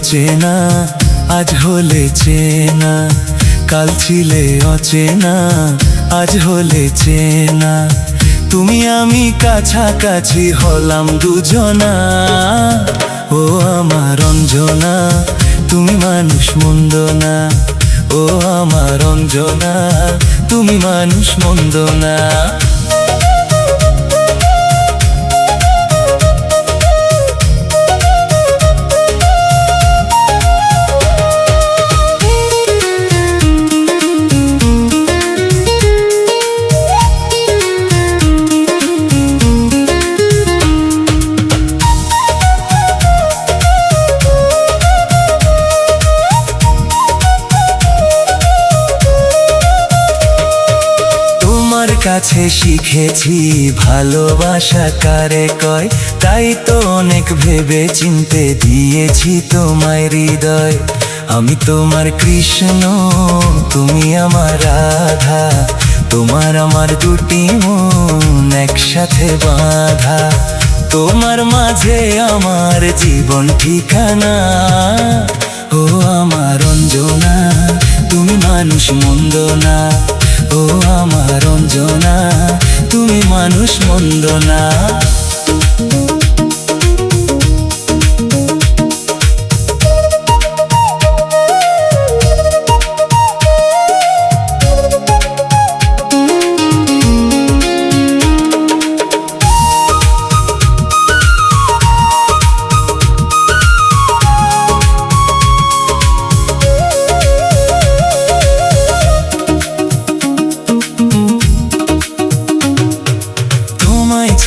চেনা, আজ হলে চেনা। কাল ছিলে অচেনা, আজ হলে চেনা। তুমি আমি কাছাকাছি হলাম দুজনা। ও আমার অঞ্জনা, তুমি মানুষ মন্দ না। ও আমার অঞ্জনা, তুমি মানুষ মন্দ না। কাছে শিখেছি ভালোবাসা কারে কয়, তাই তো অনেক ভেবে চিনতে দিয়েছি তোমায় হৃদয়। আমি তোমার কৃষ্ণ, তুমি আমার রাধা। তোমার আমার দুটি মন একসাথে বাঁধা। তোমার মাঝে আমার জীবন ঠিকানা। ও আমার অঞ্জনা, তুমি মানুষ মন্দ না। ও আমার অঞ্জনা, তুমি মানুষ মন্দ না।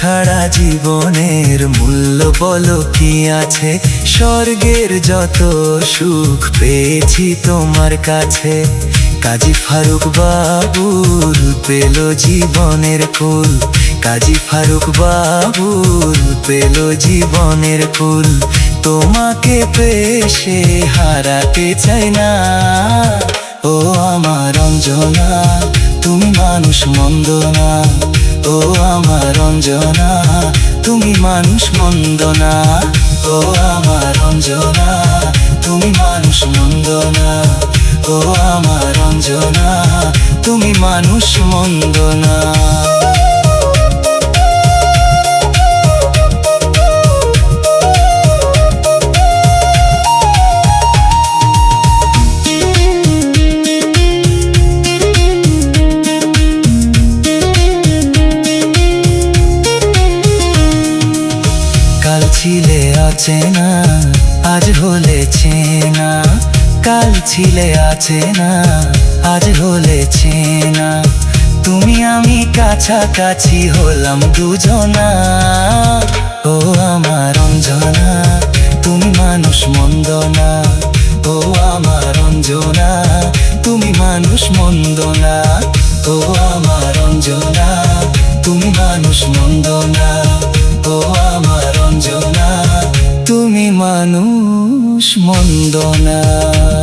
ছাড়া জীবনের মূল্য বলো কি আছে? স্বর্গের যত সুখ পেয়েছি তোমার কাছে। কাজী ফারুক বাবুর পেল জীবনের ফুল। কাজী ফারুক বাবুর পেল জীবনের ফুল। তোমাকে পেয়ে সে হারাতে চাই না। ও আমার অঞ্জনা, তুমি মানুষ মন্দ না। ও আমার অঞ্জনা, তুমি মানুষ মন্দ না। ও আমার অঞ্জনা, তুমি মানুষ মন্দ না। ও আমার অঞ্জনা, তুমি মানুষ মন্দ না। কাল ছিলে অচেনা, আজ হলে চেনা। কাল ছিলে অচেনা, আজ হলে চেনা। তুমি আমি কাছাকাছি হলাম দুজনা। ও আমার অঞ্জনা, তুমি মানুষ মন্দ না। ও আমার অঞ্জনা, তুমি মানুষ মন্দ না। ও আমার অঞ্জনা, তুমি মানুষ মন্দ না। ও আমার অঞ্জনা, তুমি মানুষ মন্দ না।